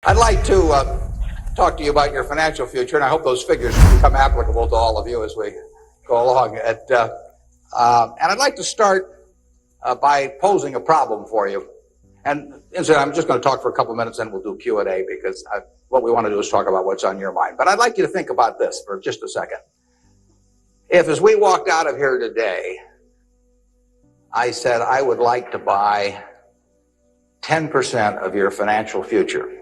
I'd like to talk to you about your financial future, and I hope those figures become applicable to all of you as we go along. And I'd like to start by posing a problem for you. And instead, I'm just going to talk for a couple minutes, and we'll do Q&A because what we want to do is talk about what's on your mind. But I'd like you to think about this for just a second. If, as we walked out of here today, I said I would like to buy 10% of your financial future,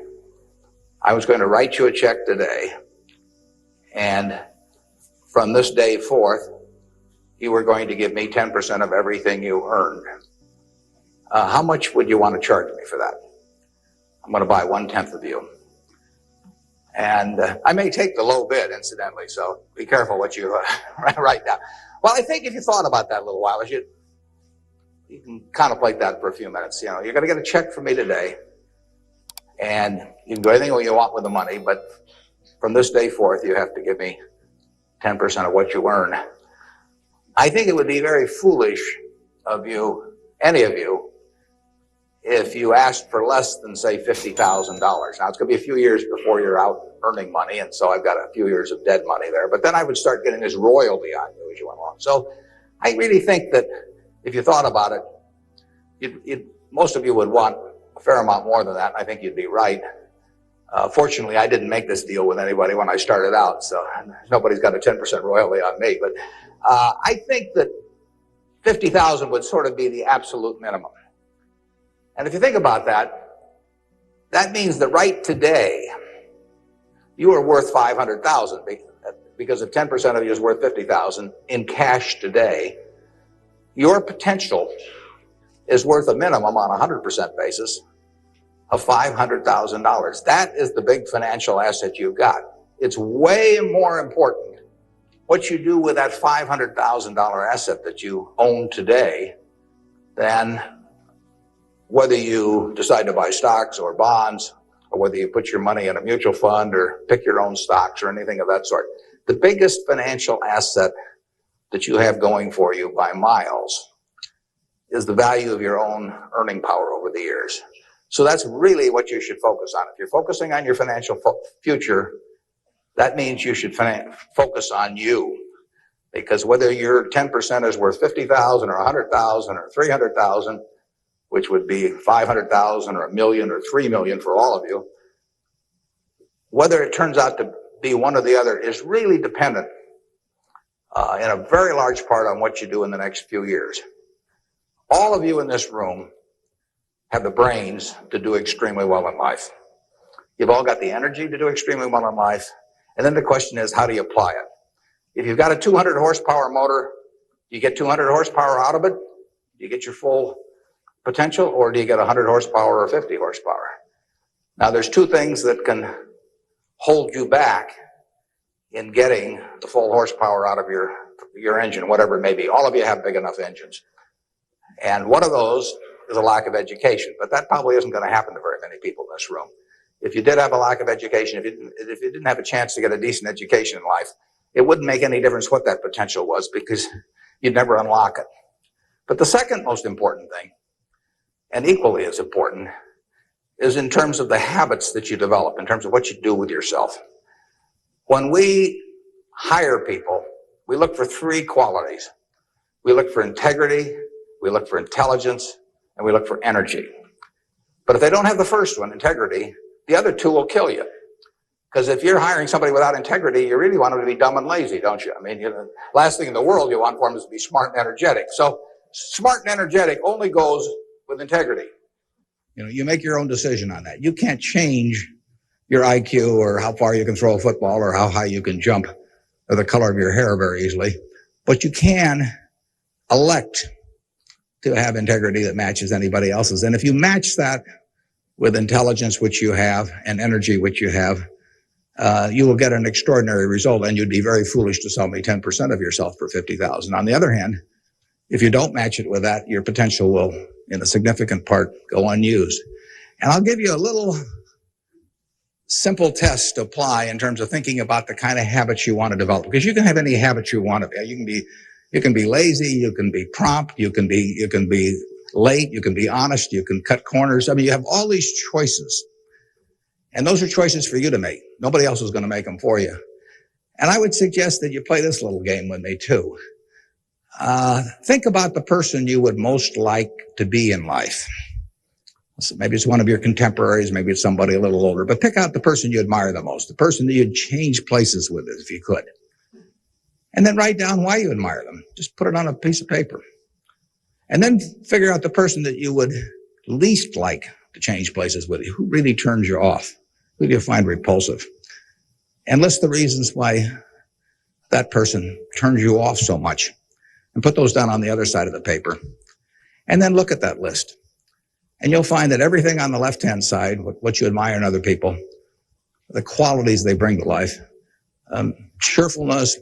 I was going to write you a check today, and from this day forth, you were going to give me 10% of everything you earned. How much would you want to charge me for that? I'm going to buy 1/10 of you. And I may take the low bid, incidentally, so be careful what you write down. Well, I think if you thought about that a little while, you can contemplate that for a few minutes. You know, you're going to get a check from me today, and you can do anything you want with the money, but from this day forth, you have to give me 10% of what you earn. I think it would be very foolish of you, any of you, if you asked for less than, say, $50,000. Now, it's going to be a few years before you're out earning money, and so I've got a few years of dead money there. But then I would start getting this royalty on you as you went along. So I really think that if you thought about it, most of you would want a fair amount more than that. I think you'd be right. Fortunately, I didn't make this deal with anybody when I started out, so nobody's got a 10% royalty on me. But I think that 50,000 would sort of be the absolute minimum. And if you think about that, that means that right today, you are worth 500,000 because if 10% of you is worth 50,000 in cash today, your potential is worth a minimum on a 100% basis of $500,000. That is the big financial asset you've got. It's way more important what you do with that $500,000 asset that you own today than whether you decide to buy stocks or bonds, or whether you put your money in a mutual fund or pick your own stocks or anything of that sort. The biggest financial asset that you have going for you by miles is the value of your own earning power over the years. So that's really what you should focus on. If you're focusing on your financial future, that means you should focus on you. Because whether your 10% is worth 50,000 or 100,000 or 300,000, which would be 500,000 or 1 million or 3 million for all of you, whether it turns out to be one or the other is really dependent in a very large part on what you do in the next few years. All of you in this room have the brains to do extremely well in life. You've all got the energy to do extremely well in life. And then the question is, how do you apply it? If you've got a 200 horsepower motor, do you get 200 horsepower out of it? Do you get your full potential, or do you get 100 horsepower or 50 horsepower? Now, there's two things that can hold you back in getting the full horsepower out of your engine, whatever it may be. All of you have big enough engines. And one of those is a lack of education, but that probably isn't going to happen to very many people in this room. If you did have a lack of education, if you didn't have a chance to get a decent education in life, it wouldn't make any difference what that potential was because you'd never unlock it. But the second most important thing, and equally as important, is in terms of the habits that you develop, in terms of what you do with yourself. When we hire people, we look for three qualities. We look for integrity, we look for intelligence, and we look for energy. But if they don't have the first one, integrity, the other two will kill you. Because if you're hiring somebody without integrity, you really want them to be dumb and lazy, don't you? I mean, last thing in the world you want for them is to be smart and energetic. So smart and energetic only goes with integrity. You make your own decision on that. You can't change your IQ or how far you can throw a football or how high you can jump or the color of your hair very easily. But you can elect to have integrity that matches anybody else's. And if you match that with intelligence, which you have, and energy, which you have, you will get an extraordinary result, and you'd be very foolish to sell me 10% of yourself for 50,000. On the other hand, if you don't match it with that, your potential will, in a significant part, go unused. And I'll give you a little simple test to apply in terms of thinking about the kind of habits you want to develop, because you can have any habits you want to be. You can be lazy, you can be prompt, you can be late, you can be honest, you can cut corners. I mean, you have all these choices. And those are choices for you to make. Nobody else is going to make them for you. And I would suggest that you play this little game with me too. Think about the person you would most like to be in life. So maybe it's one of your contemporaries, maybe it's somebody a little older, but pick out the person you admire the most, the person that you'd change places with if you could. And then write down why you admire them. Just put it on a piece of paper. And then figure out the person that you would least like to change places with you. Who really turns you off? Who do you find repulsive? And list the reasons why that person turns you off so much. And put those down on the other side of the paper. And then look at that list. And you'll find that everything on the left-hand side, what you admire in other people, the qualities they bring to life, cheerfulness,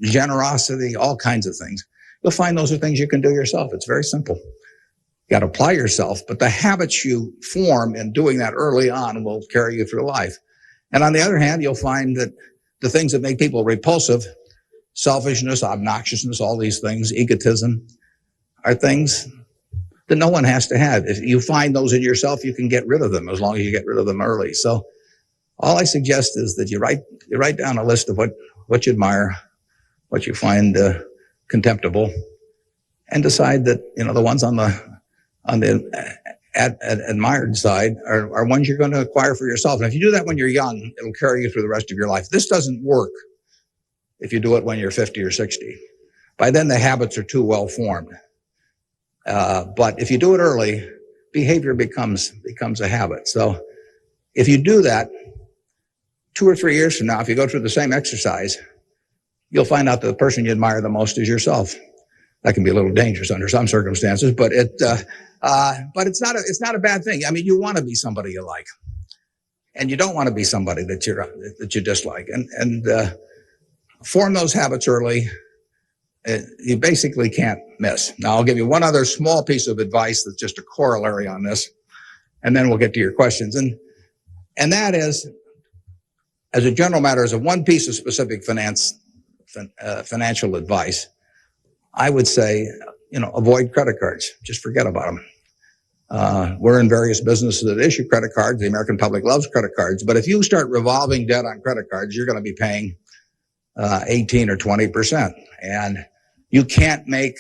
generosity, all kinds of things. You'll find those are things you can do yourself. It's very simple. You got to apply yourself, but the habits you form in doing that early on will carry you through life. And on the other hand, you'll find that the things that make people repulsive, selfishness, obnoxiousness, all these things, egotism, are things that no one has to have. If you find those in yourself, you can get rid of them as long as you get rid of them early. So all I suggest is that you write down a list of what you admire, what you find contemptible, and decide that the ones on the admired side are ones you're going to acquire for yourself. And if you do that when you're young, it'll carry you through the rest of your life. This doesn't work if you do it when you're 50 or 60. By then, the habits are too well formed. But if you do it early, behavior becomes a habit. So if you do that, 2 or 3 years from now, if you go through the same exercise, you'll find out that the person you admire the most is yourself. That can be a little dangerous under some circumstances, but it's not a bad thing. I mean, you want to be somebody you like, and you don't want to be somebody that you dislike. And form those habits early. You basically can't miss. Now, I'll give you one other small piece of advice that's just a corollary on this, and then we'll get to your questions. And that is, as a general matter, as a one piece of specific financial advice, I would say, avoid credit cards. Just forget about them. We're in various businesses that issue credit cards. The American public loves credit cards. But if you start revolving debt on credit cards, you're going to be paying 18 or 20%. And you can't make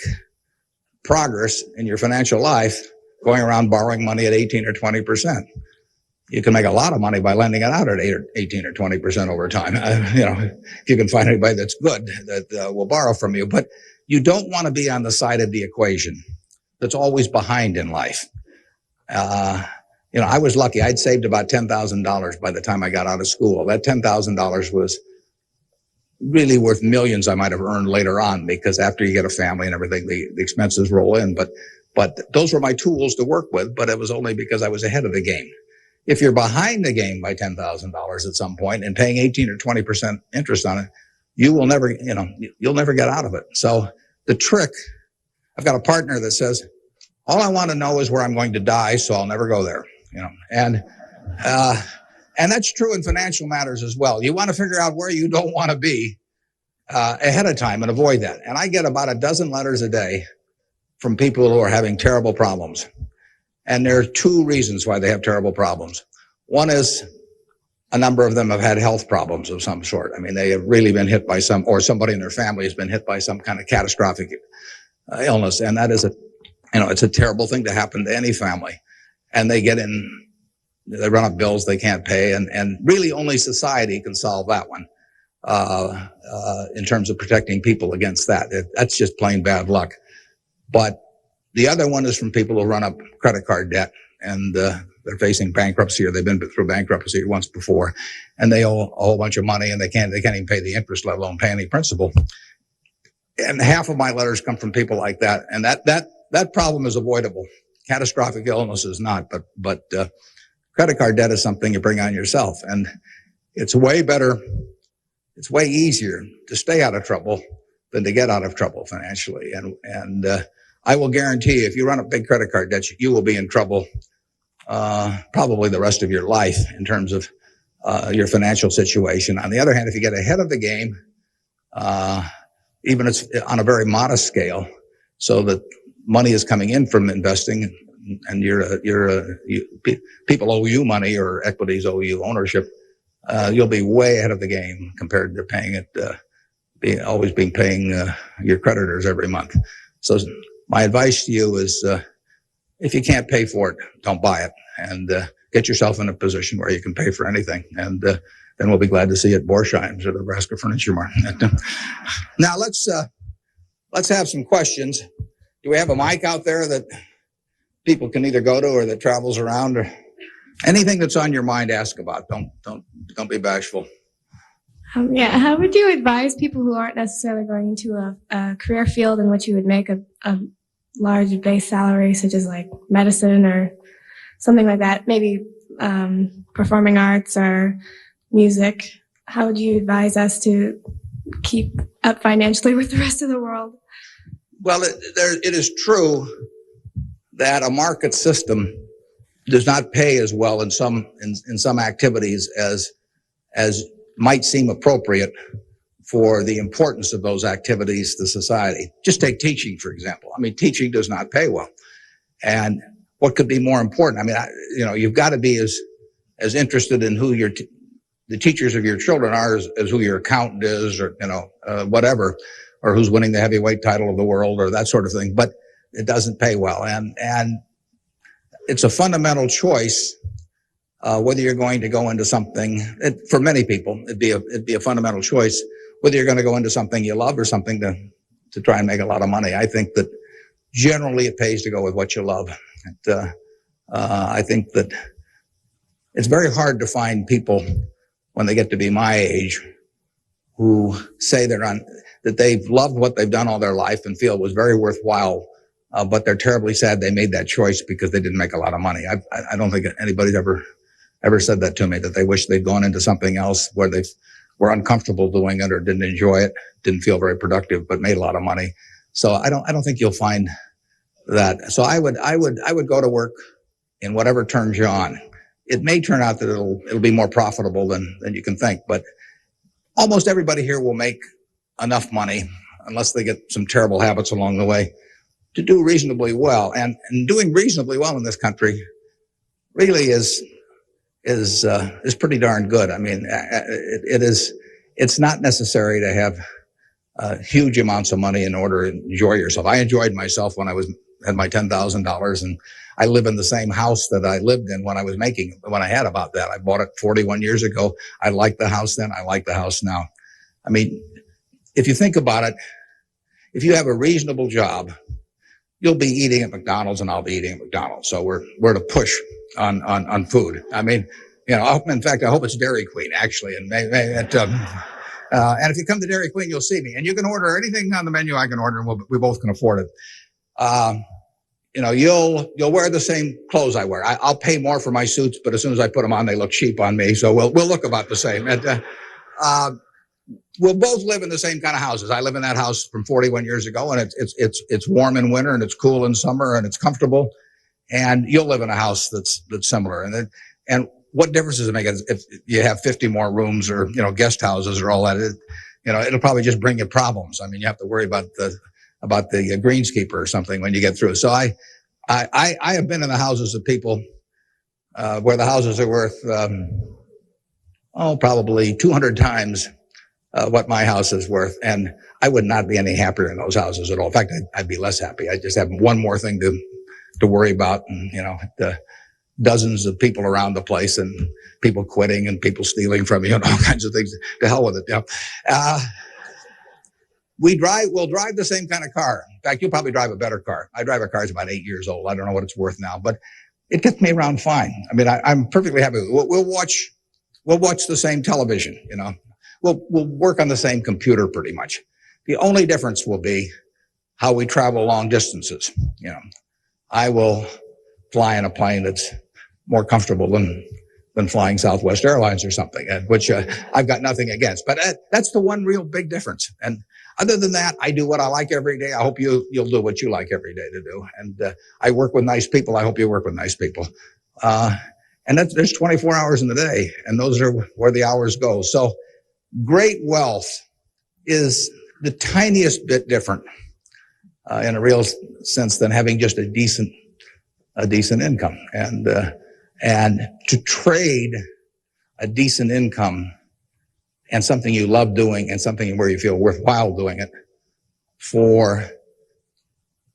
progress in your financial life going around borrowing money at 18 or 20%. You can make a lot of money by lending it out at 18 or 20% over time. If you can find anybody that's good that will borrow from you. But you don't want to be on the side of the equation that's always behind in life. I was lucky. I'd saved about $10,000 by the time I got out of school. That $10,000 was really worth millions I might have earned later on, because after you get a family and everything, the expenses roll in. But those were my tools to work with, but it was only because I was ahead of the game. If you're behind the game by $10,000 at some point and paying 18 or 20% interest on it, you'll never get out of it. So the trick, I've got a partner that says, all I want to know is where I'm going to die, so I'll never go there, and that's true in financial matters as well. You want to figure out where you don't want to be ahead of time and avoid that. And I get about a dozen letters a day from people who are having terrible problems. And there are two reasons why they have terrible problems. One is a number of them have had health problems of some sort. I mean, they have really been hit by or somebody in their family has been hit by some kind of catastrophic illness. And that is it's a terrible thing to happen to any family. And they run up bills they can't pay. And really only society can solve that one, in terms of protecting people against that. That's just plain bad luck. But the other one is from people who run up credit card debt, and they're facing bankruptcy, or they've been through bankruptcy once before, and they owe a whole bunch of money, and they can't even pay the interest, let alone pay any principal. And half of my letters come from people like that, and that problem is avoidable. Catastrophic illness is not, but credit card debt is something you bring on yourself, and it's way better. It's way easier to stay out of trouble than to get out of trouble financially, and I will guarantee you, if you run up big credit card debt, you will be in trouble probably the rest of your life in terms of your financial situation. On the other hand, if you get ahead of the game, even it's on a very modest scale, so that money is coming in from investing, and people owe you money or equities owe you ownership, you'll be way ahead of the game compared to paying it, always paying your creditors every month. So my advice to you is, if you can't pay for it, don't buy it, and get yourself in a position where you can pay for anything. And then we'll be glad to see you at Borsheim's or the Nebraska Furniture Market. Now let's have some questions. Do we have a mic out there that people can either go to or that travels around, or anything that's on your mind? Ask about. Don't be bashful. How would you advise people who aren't necessarily going into a career field in which you would make a large base salary, such as like medicine or something like that, maybe performing arts or music? How would you advise us to keep up financially with the rest of the world? Well, it is true that a market system does not pay as well in some activities as might seem appropriate for the importance of those activities to society. Just take teaching, for example. I mean, teaching does not pay well. And what could be more important? I mean, you've got to be as interested in who the teachers of your children are as who your accountant is, or, whatever, or who's winning the heavyweight title of the world, or that sort of thing. But it doesn't pay well. And it's a fundamental choice, whether you're going to go into something. For many people, it'd be a fundamental choice whether you're going to go into something you love or something to try and make a lot of money. I think that generally it pays to go with what you love. I think that it's very hard to find people when they get to be my age who say that they've loved what they've done all their life and feel it was very worthwhile, but they're terribly sad they made that choice because they didn't make a lot of money. I don't think anybody's ever said that to me, that they wish they'd gone into something else where they were uncomfortable doing it or didn't enjoy it, didn't feel very productive, but made a lot of money. So I don't think you'll find that. So I would go to work in whatever turns you on. It may turn out that it'll be more profitable than you can think, but almost everybody here will make enough money, unless they get some terrible habits along the way, to do reasonably well. And doing reasonably well in this country really is pretty darn good. I mean, it's not necessary to have huge amounts of money in order to enjoy yourself. I enjoyed myself when I had my $10,000, and I live in the same house that I lived in when I had about that. I bought it 41 years ago. I liked the house then. I like the house now. I mean, if you think about it, if you have a reasonable job, you'll be eating at McDonald's and I'll be eating at McDonald's. So we're to push on food. I mean, in fact, I hope it's Dairy Queen actually. And and if you come to Dairy Queen, you'll see me, and you can order anything on the menu I can order, and we both can afford it. You'll wear the same clothes I wear. I'll pay more for my suits, but as soon as I put them on, they look cheap on me. So we'll look about the same. We'll both live in the same kind of houses. I live in that house from 41 years ago, and it's warm in winter and it's cool in summer and it's comfortable. And you'll live in a house that's similar. And what difference does it make if you have 50 more rooms or, guest houses or all that? It'll probably just bring you problems. I mean, you have to worry about the greenskeeper or something when you get through. So I have been in the houses of people where the houses are worth probably 200 times what my house is worth, and I would not be any happier in those houses at all. In fact, I'd be less happy. I just have one more thing to worry about, and the dozens of people around the place, and people quitting, and people stealing from you, and all kinds of things. To hell with it. We'll drive the same kind of car. In fact, you'll probably drive a better car. I drive a car that's about 8 years old. I don't know what it's worth now, but it gets me around fine. I mean, I'm perfectly happy. We'll watch the same television, We'll work on the same computer pretty much. The only difference will be how we travel long distances. I will fly in a plane that's more comfortable than flying Southwest Airlines or something, which I've got nothing against. But that's the one real big difference. And other than that, I do what I like every day. I hope you'll do what you like every day to do. And I work with nice people. I hope you work with nice people. And there's 24 hours in the day, and those are where the hours go. So great wealth is the tiniest bit different in a real sense than having just a decent a decent income. And to trade a decent income and something you love doing and something where you feel worthwhile doing it for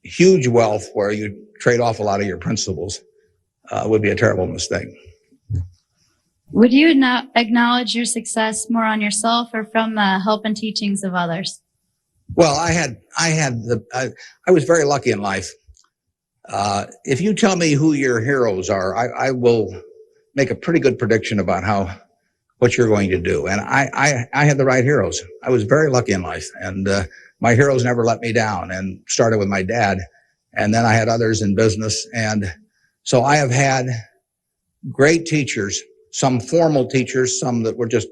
huge wealth where you trade off a lot of your principles would be a terrible mistake. Would you acknowledge your success more on yourself or from the help and teachings of others? Well, I was very lucky in life. If you tell me who your heroes are, I will make a pretty good prediction about what you're going to do. And I had the right heroes. I was very lucky in life, and my heroes never let me down. And started with my dad, and then I had others in business, and so I have had great teachers. Some formal teachers, some that were just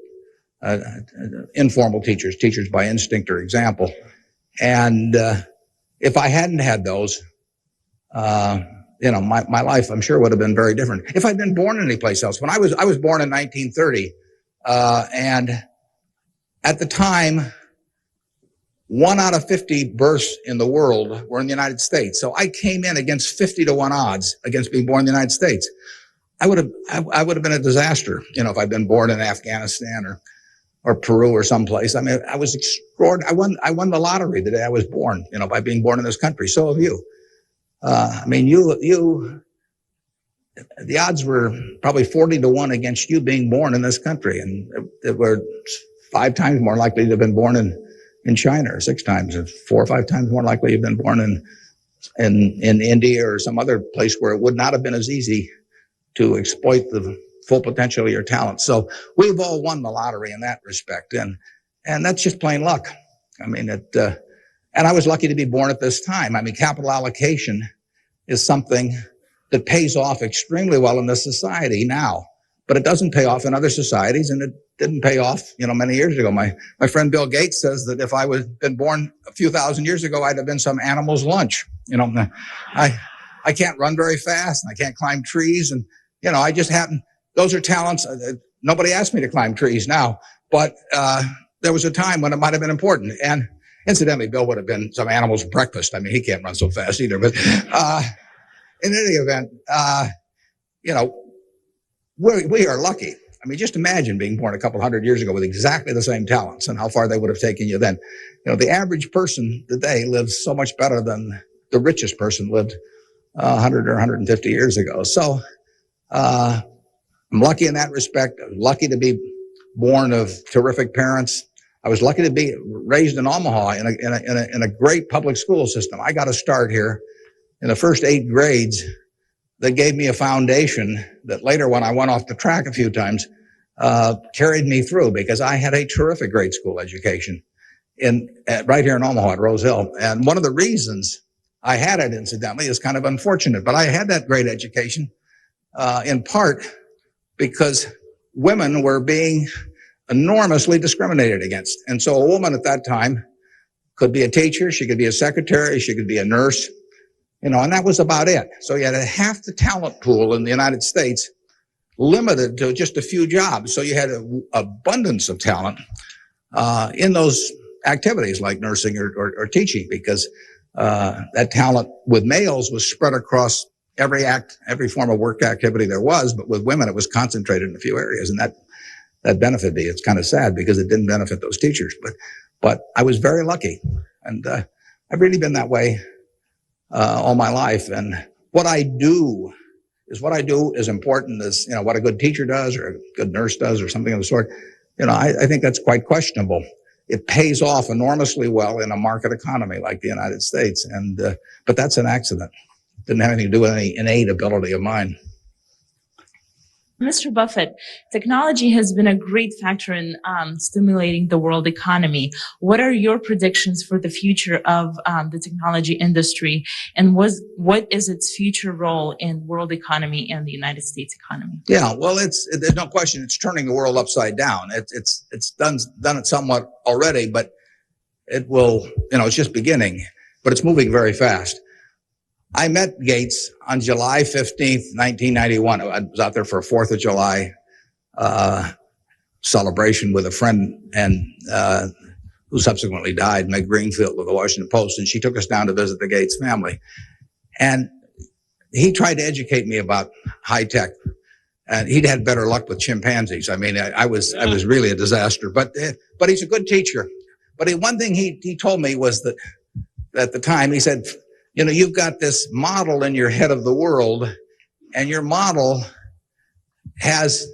informal teachers by instinct or example. And if I hadn't had those, my life, I'm sure, would have been very different. If I'd been born anyplace else, when I was born in 1930, and at the time, 1 out of 50 births in the world were in the United States. So I came in against 50 to 1 odds against being born in the United States. I would have been a disaster, if I'd been born in Afghanistan or Peru or someplace. I mean, I was extraordinary. I won the lottery the day I was born, by being born in this country. So have you. The odds were probably 40 to 1 against you being born in this country. And it were 5 times more likely to have been born in China, or 6 times, or 4 or 5 times more likely to have been born in India or some other place where it would not have been as easy to exploit the full potential of your talent. So we've all won the lottery in that respect. And that's just plain luck. And I was lucky to be born at this time. Capital allocation is something that pays off extremely well in this society now, but it doesn't pay off in other societies, and it didn't pay off, many years ago. My friend Bill Gates says that if I been born a few thousand years ago, I'd have been some animal's lunch. I can't run very fast, and I can't climb trees, and I just happen. Those are talents. Nobody asked me to climb trees now, but there was a time when it might have been important. And incidentally, Bill would have been some animal's breakfast. He can't run so fast either. But in any event, we are lucky. Just imagine being born a couple hundred years ago with exactly the same talents and how far they would have taken you then. The average person today lives so much better than the richest person lived 100 or 150 years ago. So I'm lucky in that respect. I'm lucky to be born of terrific parents. I was lucky to be raised in Omaha in a great public school system. I got a start here in the first 8 grades that gave me a foundation that later, when I went off the track a few times, carried me through, because I had a terrific grade school education right here in Omaha at Rose Hill. And one of the reasons I had it, incidentally, is kind of unfortunate, but I had that great education in part because women were being enormously discriminated against. And so a woman at that time could be a teacher, she could be a secretary, she could be a nurse, and that was about it. So you had half the talent pool in the United States limited to just a few jobs. So you had an abundance of talent in those activities like nursing or teaching, because that talent with males was spread across every form of work activity there was, but with women it was concentrated in a few areas, and that benefited me. It's kind of sad because it didn't benefit those teachers, but I was very lucky, and I've really been that way all my life. And what I do is important as what a good teacher does or a good nurse does or something of the sort. I think that's quite questionable. It pays off enormously well in a market economy like the United States, but that's an accident. It didn't have anything to do with any innate ability of mine. Mr. Buffett, technology has been a great factor in stimulating the world economy. What are your predictions for the future of the technology industry, and what is its future role in world economy and the United States economy? Yeah, well, there's no question it's turning the world upside down. It's done it somewhat already, but it will, it's just beginning, but it's moving very fast. I met Gates on July 15th, 1991. I was out there for a 4th of July celebration with a friend and who subsequently died, Meg Greenfield of the Washington Post, and she took us down to visit the Gates family. And he tried to educate me about high tech, and he'd had better luck with chimpanzees. I mean, I was really a disaster, but he's a good teacher. But one thing he told me was that at the time, he said, you know, you've got this model in your head of the world, and your model has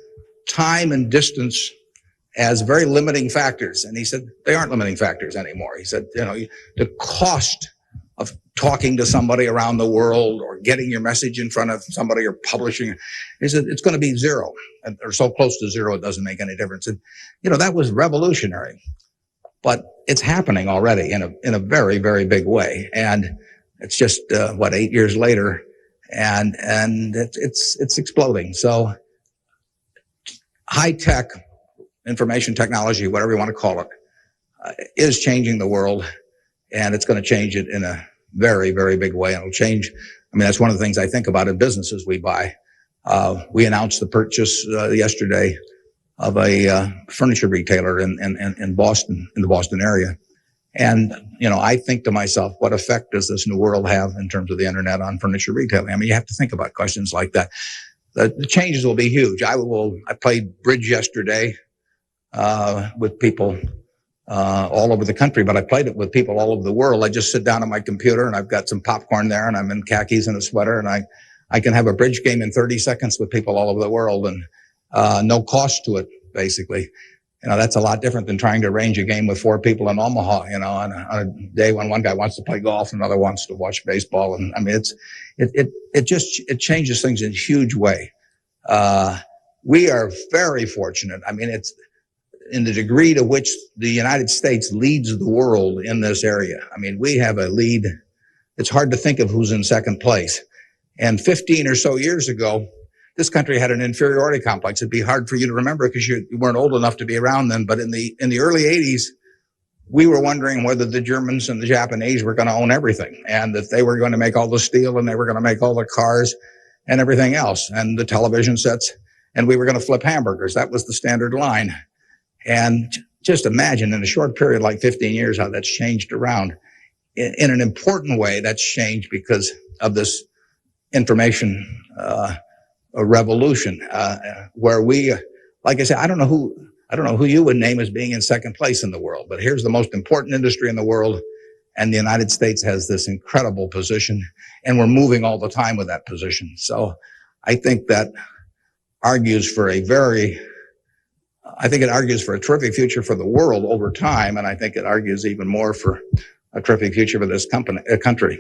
time and distance as very limiting factors. And he said, they aren't limiting factors anymore. He said, you know, the cost of talking to somebody around the world or getting your message in front of somebody or publishing, he said, it's going to be zero, or so close to zero it doesn't make any difference. And, you know, that was revolutionary. But it's happening already in a very, very big way. And it's just, 8 years later, and it's exploding. So high tech, information technology, whatever you want to call it, is changing the world, and it's going to change it in a very, very big way. And it'll change. I mean, that's one of the things I think about in businesses we buy. We announced the purchase yesterday of a furniture retailer in Boston, in the Boston area. And, you know, I think to myself, what effect does this new world have in terms of the internet on furniture retailing? I mean, you have to think about questions like that. The changes will be huge. I played bridge yesterday with people all over the country, but I played it with people all over the world. I just sit down on my computer and I've got some popcorn there and I'm in khakis and a sweater, and I can have a bridge game in 30 seconds with people all over the world, and no cost to it, basically. You know, that's a lot different than trying to arrange a game with 4 people in Omaha, you know, on a day when one guy wants to play golf, another wants to watch baseball. And I mean, it changes things in a huge way. We are very fortunate. I mean, it's in the degree to which the United States leads the world in this area. I mean, we have a lead. It's hard to think of who's in second place. And 15 or so years ago, this country had an inferiority complex. It'd be hard for you to remember because you weren't old enough to be around then. But in the early 80s, we were wondering whether the Germans and the Japanese were going to own everything, and that they were going to make all the steel and they were going to make all the cars and everything else, and the television sets, and we were going to flip hamburgers. That was the standard line. And just imagine in a short period like 15 years how that's changed around. In an important way, that's changed because of this information a revolution, where we, like I said, I don't know who you would name as being in second place in the world, but here's the most important industry in the world, and the United States has this incredible position, and we're moving all the time with that position. So I think that argues for a terrific future for the world over time, and I think it argues even more for a terrific future for this country.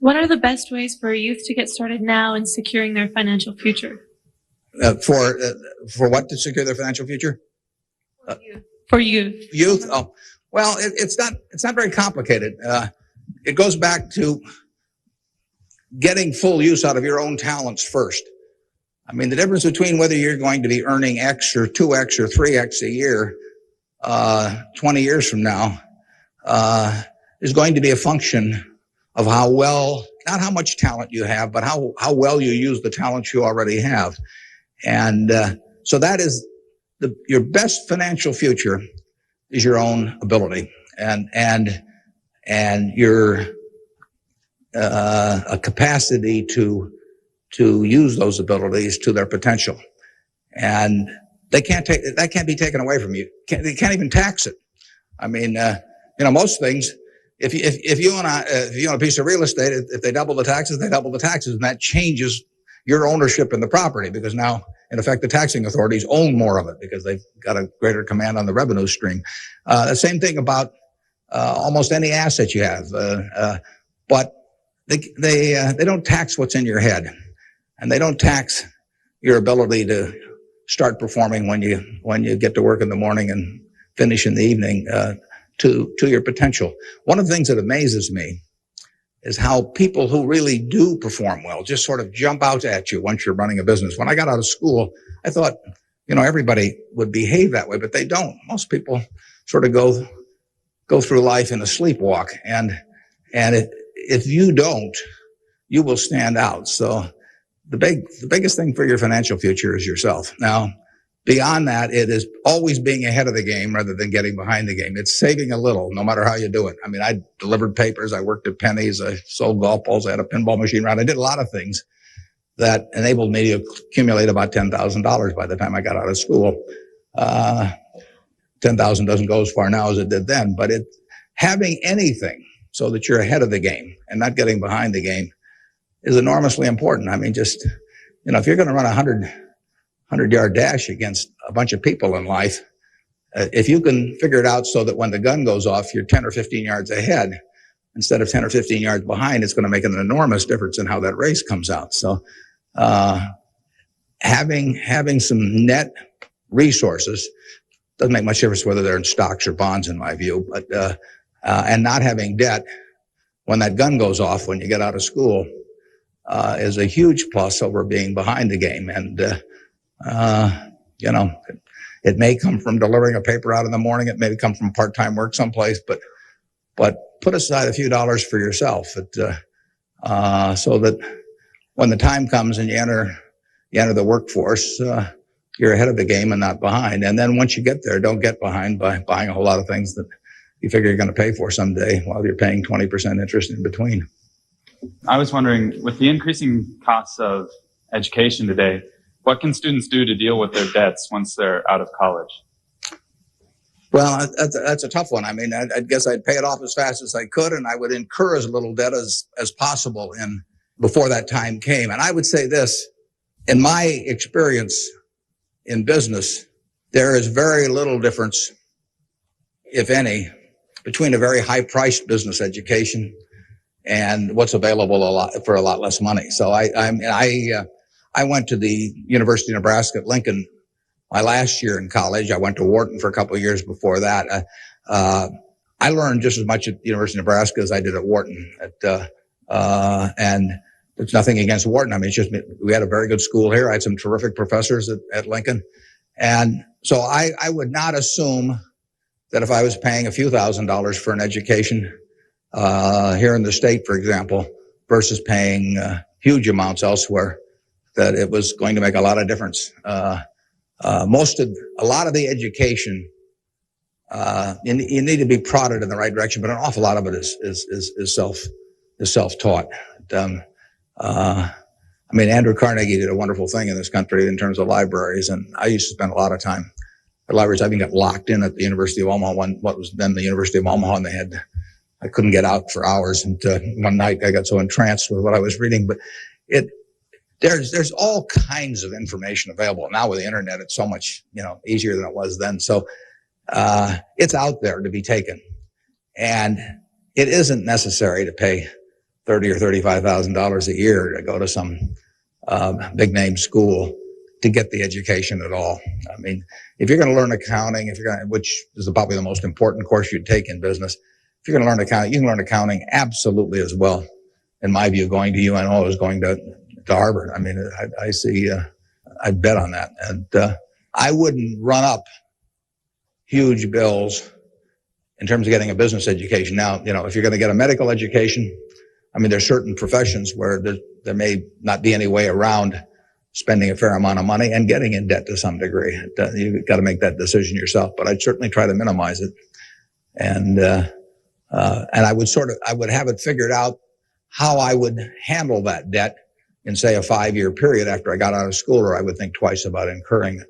What are the best ways for youth to get started now in securing their financial future? For what, to secure their financial future? For youth. Youth? Oh, well, it's not very complicated. It goes back to getting full use out of your own talents first. I mean, the difference between whether you're going to be earning X or 2X or 3X a year 20 years from now is going to be a function of how well, not how much talent you have, but how well you use the talents you already have. And so that is your best financial future is your own ability and your a capacity to use those abilities to their potential. And that can't be taken away from you. They can't even tax it. I mean, most things, if you own a piece of real estate, if they double the taxes, they double the taxes, and that changes your ownership in the property, because now, in effect, the taxing authorities own more of it because they've got a greater command on the revenue stream. The same thing about almost any asset you have, but they don't tax what's in your head, and they don't tax your ability to start performing when you get to work in the morning and finish in the evening to your potential. One of the things that amazes me is how people who really do perform well just sort of jump out at you once you're running a business. When I got out of school, I thought, everybody would behave that way, but they don't. Most people sort of go through life in a sleepwalk, and if you don't, you will stand out. So the biggest thing for your financial future is yourself. Now, beyond that, it is always being ahead of the game rather than getting behind the game. It's saving a little, no matter how you do it. I mean, I delivered papers, I worked at Penny's, I sold golf balls, I had a pinball machine around. I did a lot of things that enabled me to accumulate about $10,000 by the time I got out of school. 10,000 doesn't go as far now as it did then, but having anything so that you're ahead of the game and not getting behind the game is enormously important. I mean, just, if you're going to run a 100-yard dash against a bunch of people in life, if you can figure it out so that when the gun goes off, you're 10 or 15 yards ahead instead of 10 or 15 yards behind, it's going to make an enormous difference in how that race comes out. So, having some net resources doesn't make much difference whether they're in stocks or bonds, in my view, but, and not having debt when that gun goes off when you get out of school, is a huge plus over being behind the game. And, it may come from delivering a paper out in the morning. It may come from part-time work someplace, but put aside a few dollars for yourself, so that when the time comes and you enter the workforce, you're ahead of the game and not behind. And then once you get there, don't get behind by buying a whole lot of things that you figure you're going to pay for someday while you're paying 20% interest in between. I was wondering, with the increasing costs of education today, what can students do to deal with their debts once they're out of college? Well, that's a tough one. I mean, I guess I'd pay it off as fast as I could, and I would incur as little debt as possible before that time came. And I would say this, in my experience in business, there is very little difference, if any, between a very high-priced business education and what's available for a lot less money. So I went to the University of Nebraska at Lincoln my last year in college. I went to Wharton for a couple of years before that. I learned just as much at the University of Nebraska as I did at Wharton. And there's nothing against Wharton. I mean, it's just we had a very good school here. I had some terrific professors at Lincoln. And so I would not assume that if I was paying a few $1,000s for an education here in the state, for example, versus paying huge amounts elsewhere, that it was going to make a lot of difference. A lot of the education, you need to be prodded in the right direction, but an awful lot of it is self-taught. I mean, Andrew Carnegie did a wonderful thing in this country in terms of libraries, and I used to spend a lot of time at libraries. I even got locked in at the University of Omaha, what was then the University of Omaha, and I couldn't get out for hours. And one night I got so entranced with what I was reading, but there's all kinds of information available now with the internet. It's so much easier than it was then. So it's out there to be taken, and it isn't necessary to pay $30,000 or $35,000 a year to go to some big name school to get the education at all. I mean, if you're going to learn accounting, which is probably the most important course you'd take in business, if you're going to learn accounting, you can learn accounting absolutely as well, in my view, going to UNO as going to Harvard. I mean, I see, I'd bet on that. And I wouldn't run up huge bills in terms of getting a business education. Now, if you're going to get a medical education, I mean, there's certain professions where there may not be any way around spending a fair amount of money and getting in debt to some degree. You've got to make that decision yourself, but I'd certainly try to minimize it. And I would have it figured out how I would handle that debt in, say, a 5-year period after I got out of school, or I would think twice about incurring it.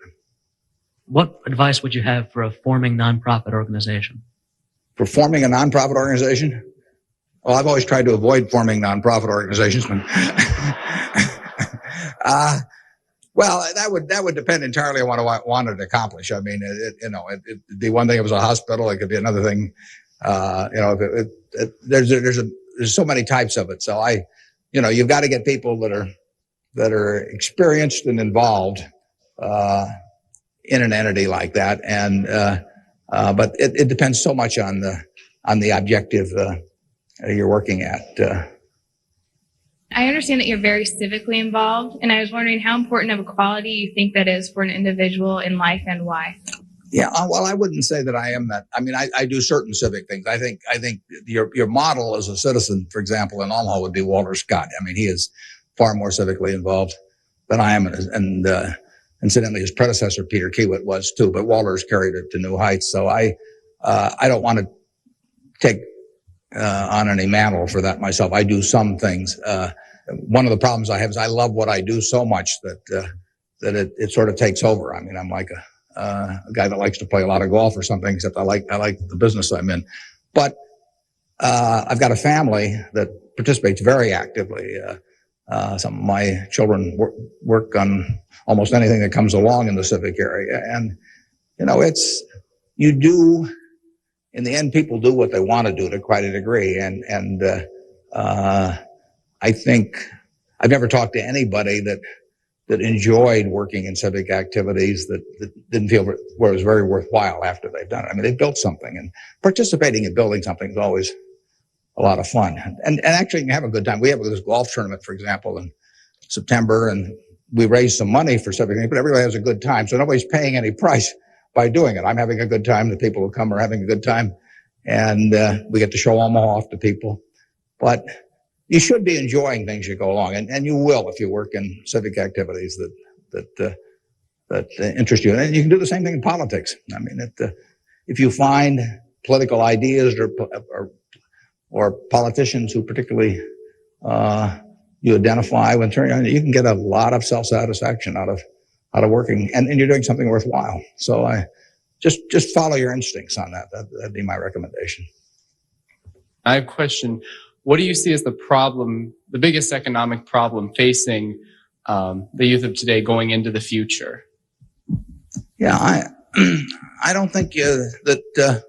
What advice would you have for a forming nonprofit organization? For forming a nonprofit organization? Well, I've always tried to avoid forming nonprofit organizations. Well, that would depend entirely on what I wanted to accomplish. I mean, it'd be one thing if it was a hospital. It could be another thing. There's so many types of it. So you've got to get people that are experienced and involved in an entity like that. And but it depends so much on the objective you're working at. I understand that you're very civically involved, and I was wondering how important of a quality you think that is for an individual in life and why. Yeah, well, I wouldn't say that I am that. I mean, I do certain civic things. I think your model as a citizen, for example, in Omaha would be Walter Scott. I mean, he is far more civically involved than I am, and Incidentally, his predecessor, Peter Kiewit, was too, but Walters carried it to new heights. So I don't want to take on any mantle for that myself. I do some things. One of the problems I have is I love what I do so much that it sort of takes over. I mean, I'm like a guy that likes to play a lot of golf or something, except I like the business I'm in. But I've got a family that participates very actively. Some of my children work on almost anything that comes along in the civic area. And, in the end, people do what they want to do to quite a degree. And I think I've never talked to anybody that enjoyed working in civic activities that didn't feel where it was very worthwhile after they've done it. I mean, they built something, and participating in building something is always a lot of fun. And actually, you can have a good time. We have this golf tournament, for example, in September, and we raise some money for civic things, but everybody has a good time. So nobody's paying any price by doing it. I'm having a good time. The people who come are having a good time. And we get to show Omaha off to people. But you should be enjoying things as you go along. And you will if you work in civic activities that interest you. And you can do the same thing in politics. I mean, if you find political ideas or politicians who particularly you identify with, you can get a lot of self-satisfaction out of working, and you're doing something worthwhile. So I just follow your instincts on that. That'd be my recommendation. I have a question. What do you see as the biggest economic problem facing the youth of today going into the future? Yeah, I don't think that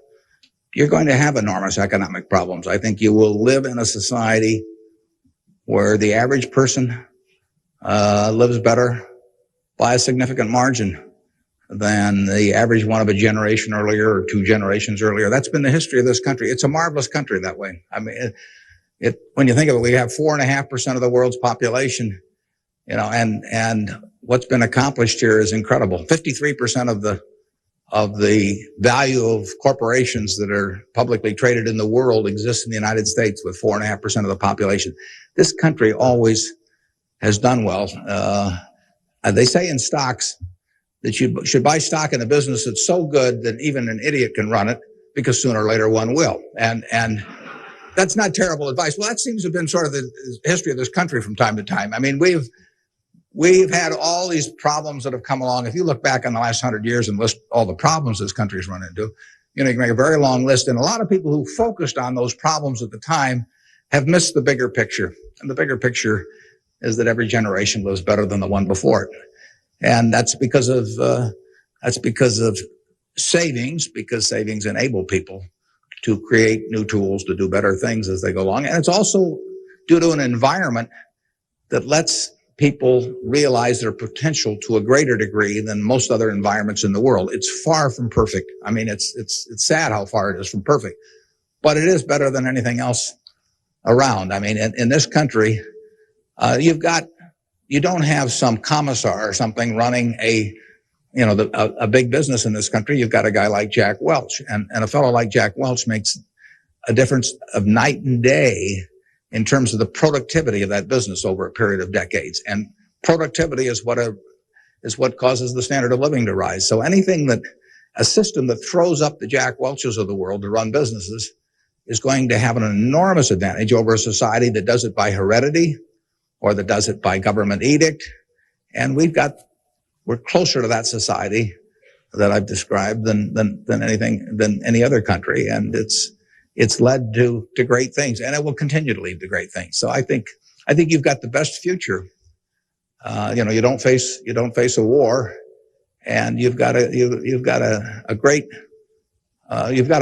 you're going to have enormous economic problems. I think you will live in a society where the average person lives better by a significant margin than the average one of a generation earlier or two generations earlier. That's been the history of this country. It's a marvelous country that way. I mean, when you think of it, we have 4.5% of the world's population, and what's been accomplished here is incredible. 53% of the value of corporations that are publicly traded in the world exists in the United States with 4.5% of the population. This country always has done well. They say in stocks that you should buy stock in a business that's so good that even an idiot can run it, because sooner or later one will. And that's not terrible advice. Well, that seems to have been sort of the history of this country from time to time. I mean, we've had all these problems that have come along. If you look back on the last 100 years and list all the problems this country's run into, you can make a very long list. And a lot of people who focused on those problems at the time have missed the bigger picture. And the bigger picture is that every generation lives better than the one before it. And that's because of savings, because savings enable people to create new tools to do better things as they go along. And it's also due to an environment that lets people realize their potential to a greater degree than most other environments in the world. It's far from perfect. I mean, it's sad how far it is from perfect, but it is better than anything else around. I mean, in this country, you don't have some commissar or something running a big business in this country. You've got a guy like Jack Welch, and a fellow like Jack Welch makes a difference of night and day in terms of the productivity of that business over a period of decades. And productivity is what causes the standard of living to rise. So a system that throws up the Jack Welches of the world to run businesses is going to have an enormous advantage over a society that does it by heredity or that does it by government edict. And we're closer to that society that I've described than any other country. And it's led to great things, and it will continue to lead to great things. So I think you've got the best future. You don't face a war, and you've got a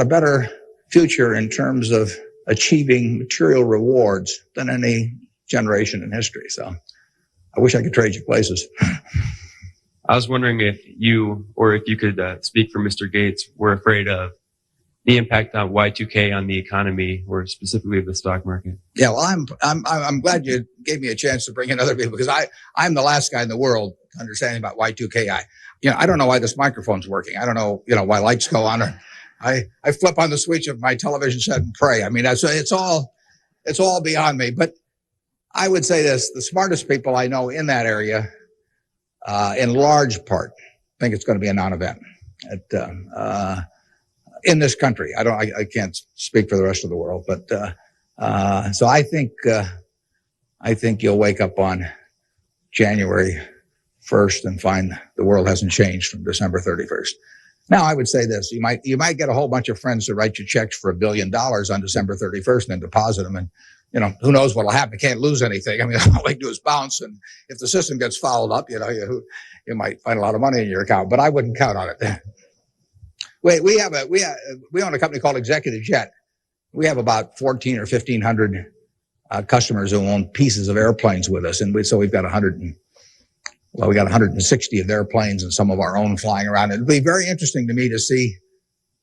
better future in terms of achieving material rewards than any generation in history. So I wish I could trade you places. I was wondering if you could speak for Mr. Gates, were afraid of the impact on Y2K on the economy, or specifically the stock market. Yeah, well, I'm glad you gave me a chance to bring in other people, because I'm the last guy in the world understanding about Y2K. I don't know why this microphone's working. I don't know, why lights go on. I flip on the switch of my television set and pray. I mean, it's all beyond me. But I would say this: the smartest people I know in that area in large part, think it's going to be a non-event in this country. I can't speak for the rest of the world, but so I think you'll wake up on January 1st and find the world hasn't changed from December 31st. Now, I would say this: you might get a whole bunch of friends to write you checks for $1 billion on December 31st and then deposit them, and who knows what'll happen? You can't lose anything. I mean, all they do is bounce, and if the system gets fouled up, you might find a lot of money in your account. But I wouldn't count on it. We own a company called Executive Jet. We have about 1,400 or 1,500 customers who own pieces of airplanes with us, and we've got 160 of their planes and some of our own flying around. It'll be very interesting to me to see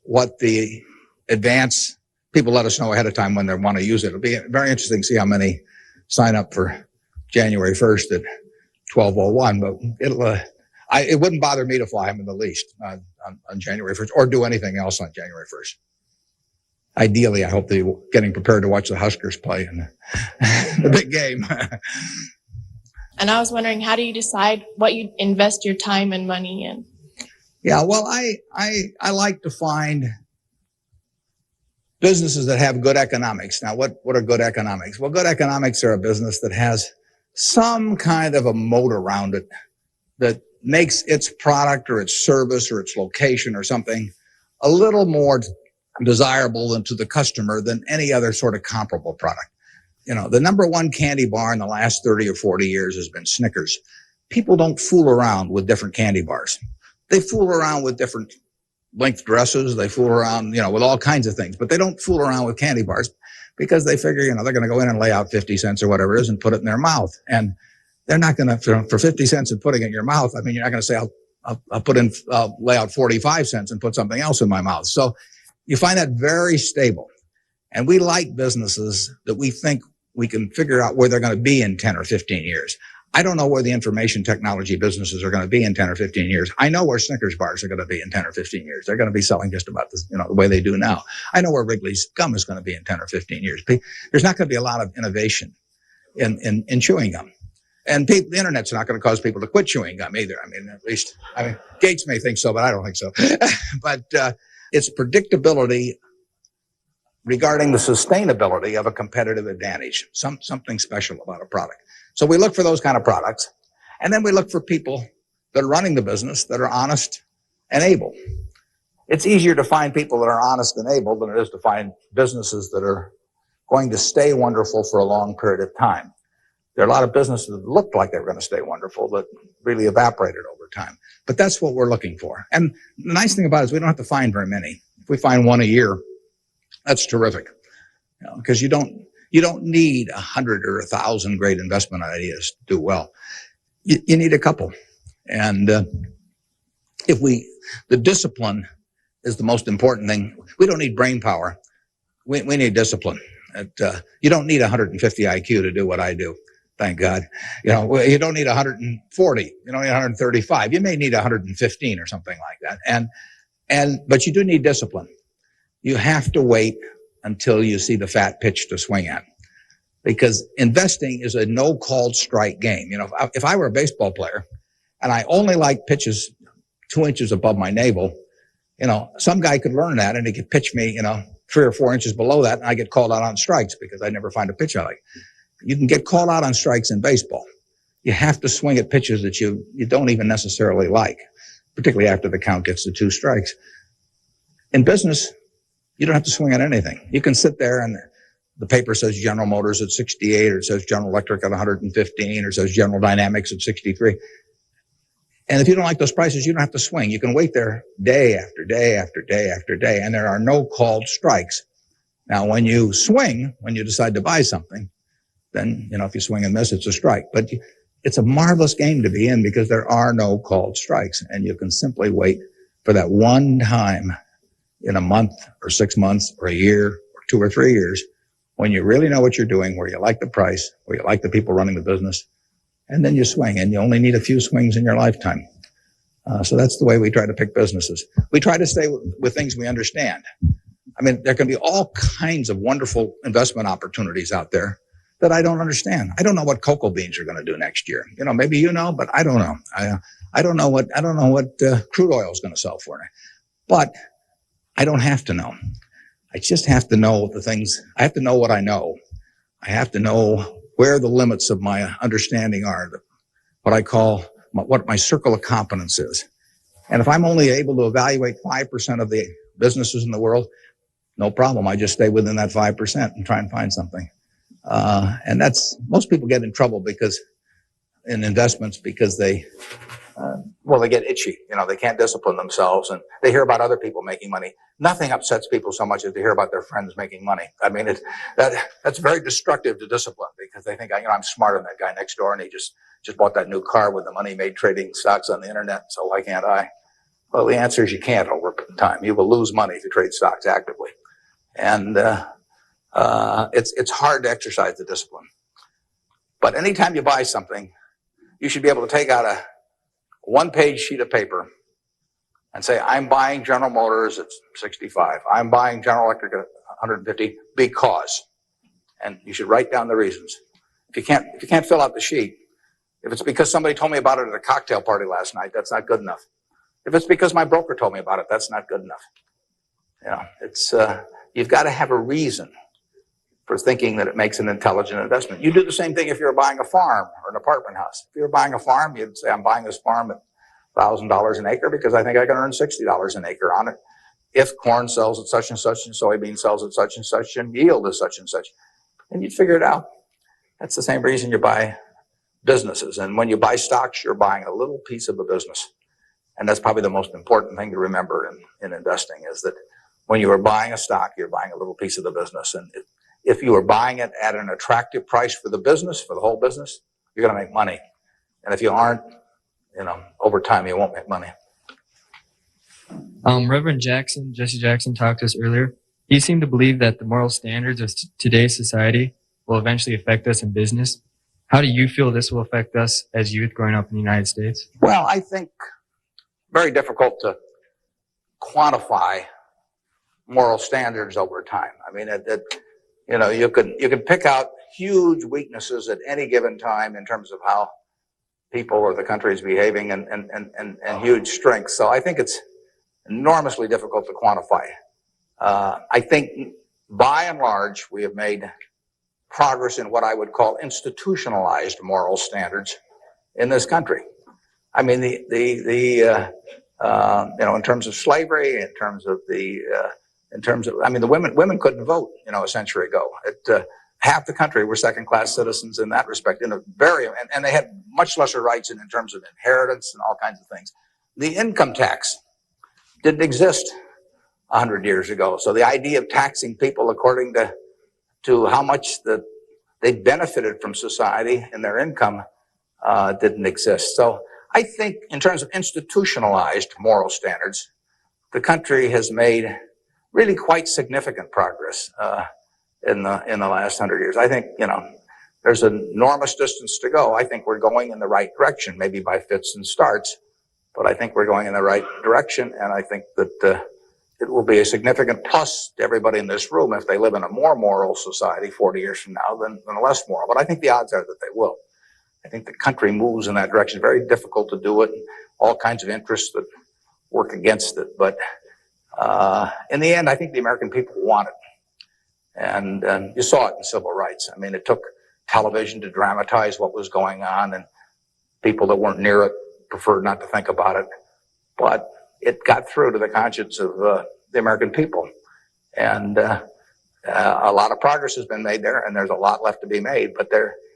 what the advance people let us know ahead of time when they want to use it. It'll be very interesting to see how many sign up for January 1st at 12:01. But it wouldn't bother me to fly them in the least on January 1st or do anything else on January 1st. Ideally, I hope they're getting prepared to watch the Huskers play in the big game. And I was wondering, how do you decide what you invest your time and money in? Yeah, well, I like to find businesses that have good economics. Now, what are good economics? Well, good economics are a business that has some kind of a moat around it that makes its product or its service or its location or something a little more desirable to the customer than any other sort of comparable product. The number one candy bar in the last 30 or 40 years has been Snickers. People don't fool around with different candy bars. They fool around with different length dresses. They fool around, with all kinds of things, but they don't fool around with candy bars because they figure, they're going to go in and lay out 50 cents or whatever it is and put it in their mouth. And they're not going to, for 50 cents and putting it in your mouth, I mean, you're not going to say, I'll lay out 45 cents and put something else in my mouth. So you find that very stable. And we like businesses that we think we can figure out where they're going to be in 10 or 15 years. I don't know where the information technology businesses are going to be in 10 or 15 years. I know where Snickers bars are going to be in 10 or 15 years. They're going to be selling just about the way they do now. I know where Wrigley's gum is going to be in 10 or 15 years. There's not going to be a lot of innovation in chewing gum. And the internet's not going to cause people to quit chewing gum either. Gates may think so, but I don't think so. But it's predictability regarding the sustainability of a competitive advantage, something special about a product. So we look for those kind of products, and then we look for people that are running the business that are honest and able. It's easier to find people that are honest and able than it is to find businesses that are going to stay wonderful for a long period of time. There are a lot of businesses that looked like they were going to stay wonderful that really evaporated over time. But that's what we're looking for. And the nice thing about it is we don't have to find very many. If we find one a year, that's terrific, because you don't need 100 or 1,000 great investment ideas to do well. You need a couple. And the discipline is the most important thing. We don't need brain power. We need discipline. You don't need 150 IQ to do what I do. Thank God. You don't need 140. You don't need 135. You may need 115 or something like that. But you do need discipline. You have to wait until you see the fat pitch to swing at, because investing is a no called strike game. If I were a baseball player and I only like pitches 2 inches above my navel, some guy could learn that and he could pitch me, 3 or 4 inches below that, and I get called out on strikes because I never find a pitch I like. You can get called out on strikes in baseball. You have to swing at pitches that you don't even necessarily like, particularly after the count gets to 2 strikes. In business, you don't have to swing at anything. You can sit there and the paper says General Motors at 68, or it says General Electric at 115, or it says General Dynamics at 63. And if you don't like those prices, you don't have to swing. You can wait there day after day after day after day, and there are no called strikes. Now, when you swing, when you decide to buy something, then, if you swing and miss, it's a strike. But it's a marvelous game to be in because there are no called strikes, and you can simply wait for that one time in a month or 6 months or a year or 2 or 3 years when you really know what you're doing, where you like the price, where you like the people running the business, and then you swing, and you only need a few swings in your lifetime. So that's the way we try to pick businesses. We try to stay with things we understand. There can be all kinds of wonderful investment opportunities out there that I don't understand. I don't know what cocoa beans are going to do next year. You know, maybe you know, but I don't know. I don't know what crude oil is going to sell for. But I don't have to know. I just have to know the things. I have to know what I know. I have to know where the limits of my understanding are, what I call what my circle of competence is. And if I'm only able to evaluate 5% of the businesses in the world, no problem. I just stay within that 5% and try and find something. And most people get in trouble in investments because they get itchy. You know, they can't discipline themselves, and they hear about other people making money. Nothing upsets people so much as to hear about their friends making money. I mean, that's very destructive to discipline, because they think, I'm smarter than that guy next door, and he just bought that new car with the money he made trading stocks on the internet, so why can't I? Well, the answer is you can't over time. You will lose money if you trade stocks actively. And it's hard to exercise the discipline. But anytime you buy something, you should be able to take out a one-page sheet of paper and say, I'm buying General Motors at 65. I'm buying General Electric at 150 because. And you should write down the reasons. If you can't fill out the sheet, if it's because somebody told me about it at a cocktail party last night, that's not good enough. If it's because my broker told me about it, that's not good enough. You know, you've got to have a reason for thinking that it makes an intelligent investment. You do the same thing if you're buying a farm or an apartment house. If you're buying a farm, you'd say, I'm buying this farm at $1,000 an acre because I think I can earn $60 an acre on it. If corn sells at such and such, and soybean sells at such and such, and yield is such and such. And you'd figure it out. That's the same reason you buy businesses. And when you buy stocks, you're buying a little piece of a business. And that's probably the most important thing to remember in investing, is that when you are buying a stock, you're buying a little piece of the business. And if you are buying it at an attractive price for the business, for the whole business, you're going to make money. And if you aren't, over time, you won't make money. Reverend Jesse Jackson talked to us earlier. He seemed to believe that the moral standards of today's society will eventually affect us in business. How do you feel this will affect us as youth growing up in the United States? Well, I think very difficult to quantify moral standards over time. I mean, you can pick out huge weaknesses at any given time in terms of how people or the country is behaving, and huge strengths. So I think it's enormously difficult to quantify. I think by and large we have made progress in what I would call institutionalized moral standards in this country. I mean, in terms of slavery, in terms of the women couldn't vote, a century ago. Half the country were second-class citizens in that respect, and they had much lesser rights in terms of inheritance and all kinds of things. The income tax didn't exist 100 years ago, so the idea of taxing people according to how much they benefited from society and their income didn't exist. So I think in terms of institutionalized moral standards, the country has made really quite significant progress in the last 100 years. I think, there's an enormous distance to go. I think we're going in the right direction, maybe by fits and starts, but I think we're going in the right direction, and I think that it will be a significant plus to everybody in this room if they live in a more moral society 40 years from now than a less moral. But I think the odds are that they will. I think the country moves in that direction. Very difficult to do it. All kinds of interests that work against it. But in the end, I think the American people want it. And you saw it in civil rights. I mean, it took television to dramatize what was going on, and people that weren't near it preferred not to think about it. But it got through to the conscience of the American people. And a lot of progress has been made there, and there's a lot left to be made, but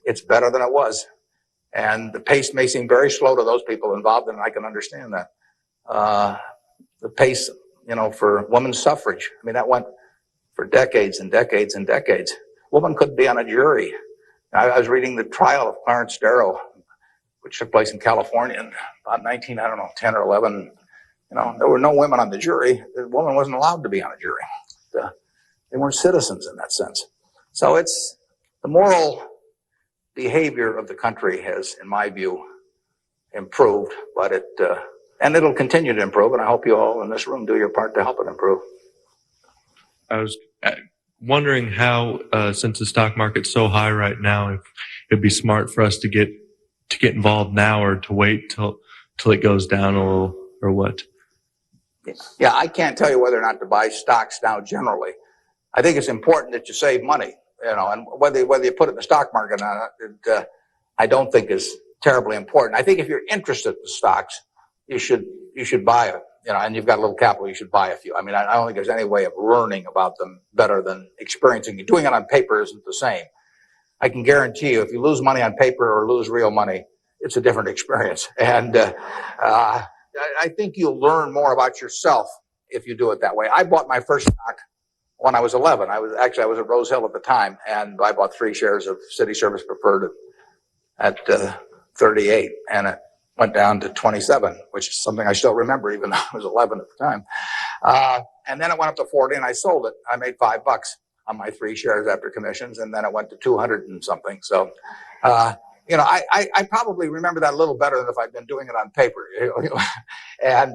it's better than it was. And the pace may seem very slow to those people involved, and I can understand that. The pace, for women's suffrage, I mean, that went for decades and decades and decades. Women couldn't be on a jury. I was reading the trial of Clarence Darrow, which took place in California in about 10 or 11. There were no women on the jury. The woman wasn't allowed to be on a jury. They weren't citizens in that sense. So it's the moral behavior of the country has, in my view, improved, but and it'll continue to improve, and I hope you all in this room do your part to help it improve. wondering how, since the stock market's so high right now, if it'd be smart for us to get involved now or to wait till it goes down a little, or what? Yeah, I can't tell you whether or not to buy stocks now generally. I think it's important that you save money, and whether you put it in the stock market or not, I don't think is terribly important. I think if you're interested in stocks, you should buy it, and you've got a little capital, you should buy a few. I mean, I don't think there's any way of learning about them better than experiencing it. Doing it on paper isn't the same. I can guarantee you, if you lose money on paper or lose real money, it's a different experience. And I think you'll learn more about yourself if you do it that way. I bought my first stock when I was 11. I was at Rose Hill at the time, and I bought 3 shares of City Service Preferred at 38, and it went down to 27, which is something I still remember, even though I was 11 at the time. And then it went up to 40, and I sold it. I made $5 on my 3 shares after commissions, and then it went to 200 and something. So, I probably remember that a little better than if I'd been doing it on paper. And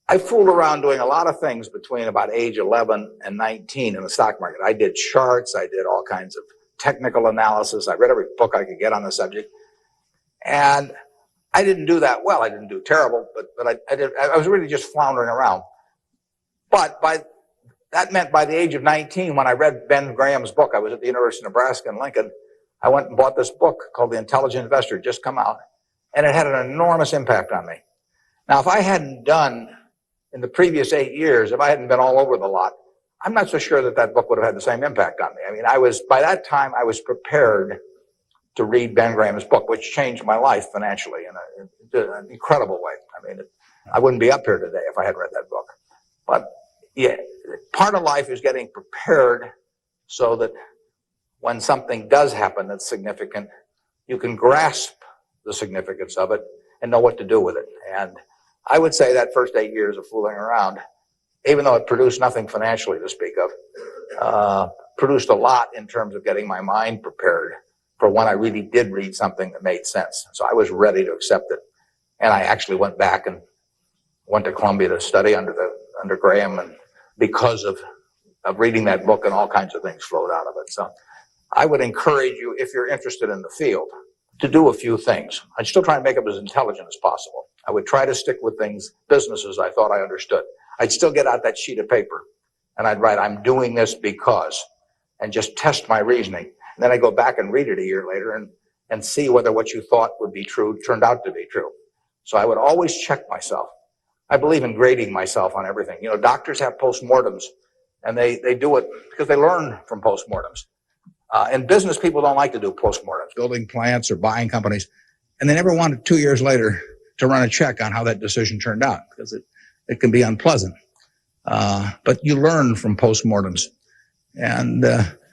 I fooled around doing a lot of things between about age 11 and 19 in the stock market. I did charts. I did all kinds of technical analysis. I read every book I could get on the subject. And I didn't do that well. I didn't do terrible, but I was really just floundering around. But that meant by the age of 19, when I read Ben Graham's book, I was at the University of Nebraska in Lincoln, I went and bought this book called The Intelligent Investor, just come out, and it had an enormous impact on me. Now, if I hadn't done in the previous 8 years, if I hadn't been all over the lot, I'm not so sure that book would have had the same impact on me. I mean, by that time, I was prepared to read Ben Graham's book, which changed my life financially in an incredible way. I mean, I wouldn't be up here today if I had read that book. But yeah, part of life is getting prepared so that when something does happen that's significant, you can grasp the significance of it and know what to do with it. And I would say that first 8 years of fooling around, even though it produced nothing financially to speak of, produced a lot in terms of getting my mind prepared for when I really did read something that made sense. So I was ready to accept it. And I actually went back and went to Columbia to study under Graham, and because of reading that book, and all kinds of things flowed out of it. So I would encourage you, if you're interested in the field, to do a few things. I'd still try and make them as intelligent as possible. I would try to stick with businesses I thought I understood. I'd still get out that sheet of paper and I'd write, I'm doing this because, and just test my reasoning. And then I go back and read it a year later and see whether what you thought would be true turned out to be true. So I would always check myself. I believe in grading myself on everything. Doctors have postmortems, and they do it because they learn from postmortems. In business, people don't like to do postmortems, building plants or buying companies, and they never want 2 years later to run a check on how that decision turned out, because it can be unpleasant. But you learn from postmortems, and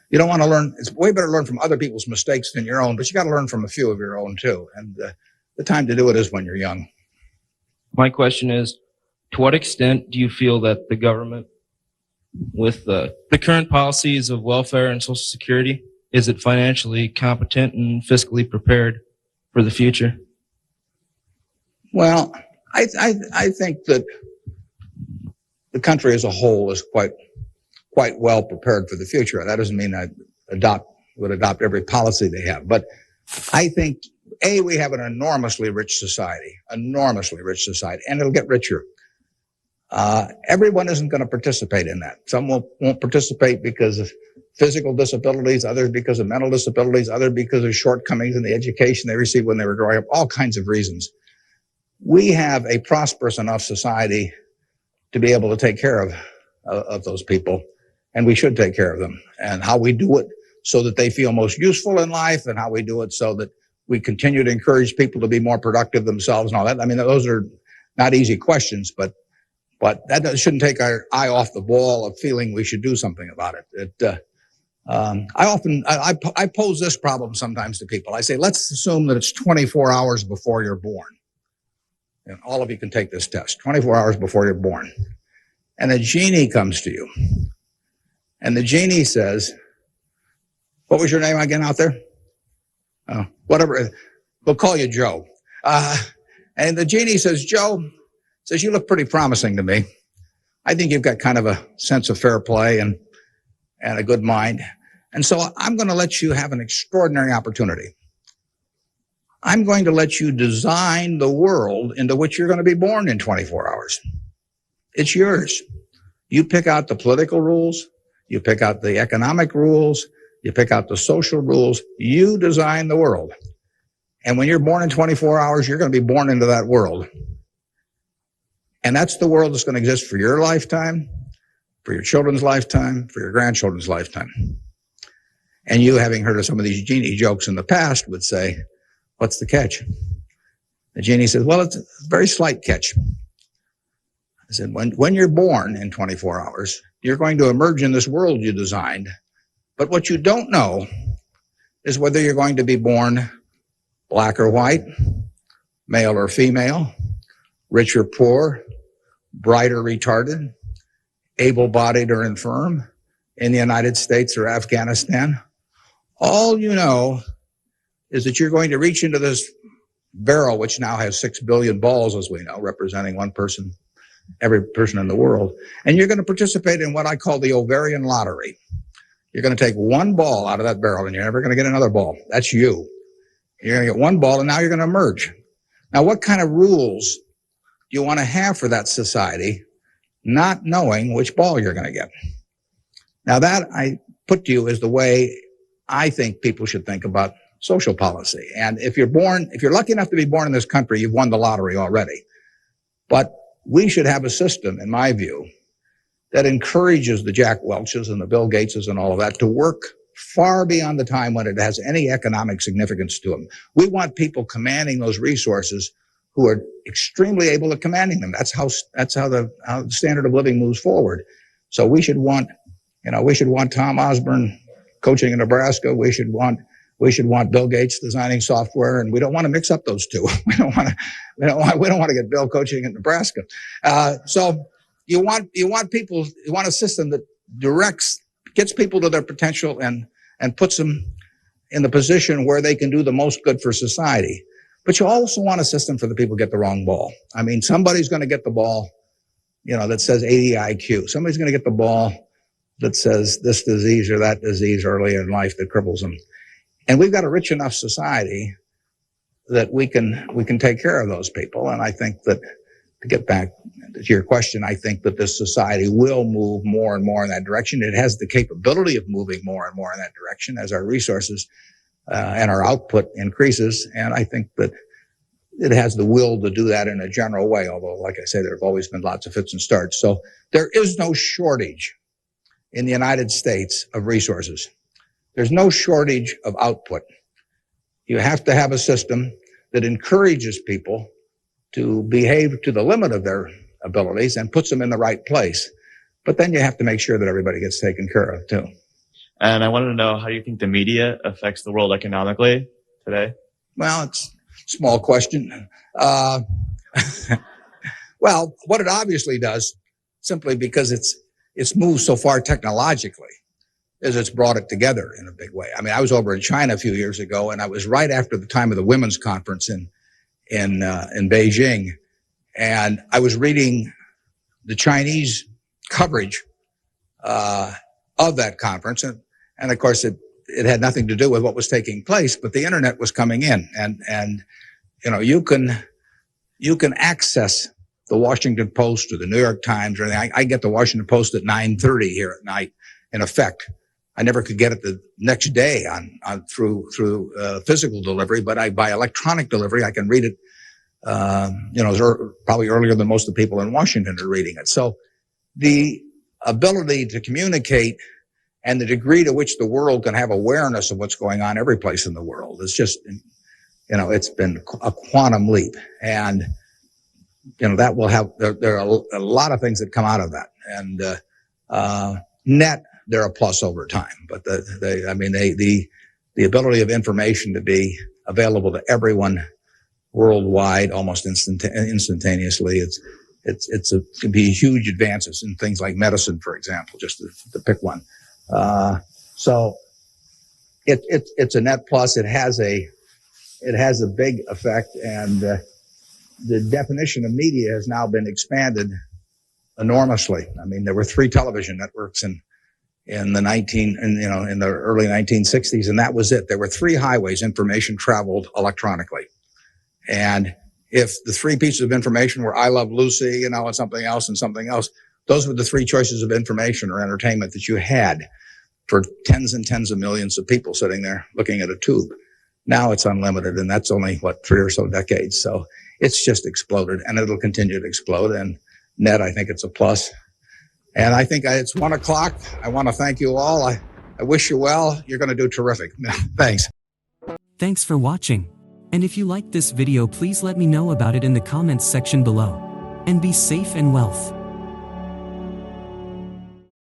you don't want to learn. It's way better to learn from other people's mistakes than your own, but you got to learn from a few of your own too. And the time to do it is when you're young. My question is, to what extent do you feel that the government, with the current policies of welfare and Social Security, is it financially competent and fiscally prepared for the future? Well, I think that the country as a whole is quite well prepared for the future. That doesn't mean I would adopt every policy they have, but I think we have an enormously rich society, and it'll get richer. Everyone isn't going to participate in that. Some won't participate because of physical disabilities, others because of mental disabilities, others because of shortcomings in the education they received when they were growing up, all kinds of reasons. We have a prosperous enough society to be able to take care of those people, and we should take care of them. And how we do it so that they feel most useful in life, and how we do it so that we continue to encourage people to be more productive themselves and all that. I mean, those are not easy questions, but that shouldn't take our eye off the ball of feeling we should do something about it. I pose this problem sometimes to people. I say, let's assume that it's 24 hours before you're born. And all of you can take this test, 24 hours before you're born. And a genie comes to you. And the genie says, what was your name again out there? Whatever. We'll call you Joe. And the genie says, Joe, you look pretty promising to me. I think you've got kind of a sense of fair play, and and a good mind. And so I'm going to let you have an extraordinary opportunity. I'm going to let you design the world into which you're going to be born in 24 hours. It's yours. You pick out the political rules. You pick out the economic rules. You pick out the social rules. You design the world. And when you're born in 24 hours, you're going to be born into that world. And that's the world that's going to exist for your lifetime, for your children's lifetime, for your grandchildren's lifetime. And you, having heard of some of these genie jokes in the past, would say, what's the catch? The genie says, well, it's a very slight catch. I said, when you're born in 24 hours, you're going to emerge in this world you designed. But what you don't know is whether you're going to be born black or white, male or female, rich or poor, bright or retarded, able-bodied or infirm, in the United States or Afghanistan. All you know is that you're going to reach into this barrel, which now has 6 billion balls, as we know, representing one person, every person in the world. And you're going to participate in what I call the ovarian lottery. You're going to take one ball out of that barrel, and you're never going to get another ball. That's you. You're going to get one ball, and now you're going to emerge. Now, what kind of rules do you want to have for that society, not knowing which ball you're going to get? Now, that I put to you is the way I think people should think about social policy. And if you're lucky enough to be born in this country, you've won the lottery already. But we should have a system, in my view, that encourages the Jack Welches and the Bill Gateses and all of that to work far beyond the time when it has any economic significance to them. We want people commanding those resources who are extremely able at commanding them. That's how the standard of living moves forward. So we should want Tom Osborne coaching in Nebraska. We should want Bill Gates designing software, and we don't want to mix up those two. We don't want to get Bill coaching in Nebraska. So you want a system that gets people to their potential and puts them in the position where they can do the most good for society. But you also want a system for the people who get the wrong ball. I mean, somebody's going to get the ball, that says 80 IQ. Somebody's going to get the ball that says this disease or that disease early in life that cripples them. And we've got a rich enough society that we can take care of those people. And I think that, to get back to your question, I think that this society will move more and more in that direction. It has the capability of moving more and more in that direction as our resources and our output increases. And I think that it has the will to do that in a general way, although, like I say, there have always been lots of fits and starts. So there is no shortage in the United States of resources. There's no shortage of output. You have to have a system that encourages people to behave to the limit of their abilities and puts them in the right place. But then you have to make sure that everybody gets taken care of, too. And I wanted to know, how do you think the media affects the world economically today? Well, it's a small question. Well, what it obviously does, simply because it's moved so far technologically, is it's brought it together in a big way. I mean, I was over in China a few years ago, and I was right after the time of the women's conference in Beijing, and I was reading the Chinese coverage of that conference, and of course it had nothing to do with what was taking place, but the internet was coming in, and you can access the Washington Post or the New York Times or anything. I get the Washington Post at 9:30 here at night. In effect, I never could get it the next day through physical delivery, but by electronic delivery, I can read it. Probably earlier than most of the people in Washington are reading it. So the ability to communicate and the degree to which the world can have awareness of what's going on every place in the world is just, it's been a quantum leap. And, that will have, there are a lot of things that come out of that. And, net, they're a plus over time. But the ability of information to be available to everyone worldwide almost instantaneously, it can be huge advances in things like medicine, for example, just to pick one. So it's a net plus. It has a big effect, and the definition of media has now been expanded enormously. I mean, there were 3 television networks in in the early 1960s, and that was it. There were 3 highways information traveled electronically. And if the 3 pieces of information were I Love Lucy, and something else and something else, those were the 3 choices of information or entertainment that you had for tens and tens of millions of people sitting there looking at a tube. Now it's unlimited, and that's only, 3 or so decades. So it's just exploded, and it'll continue to explode. And net, I think it's a plus. And I think it's 1 o'clock. I want to thank you all. I wish you well. You're going to do terrific. Thanks. Thanks for watching. And if you liked this video, please let me know about it in the comments section below. And be safe and wealth.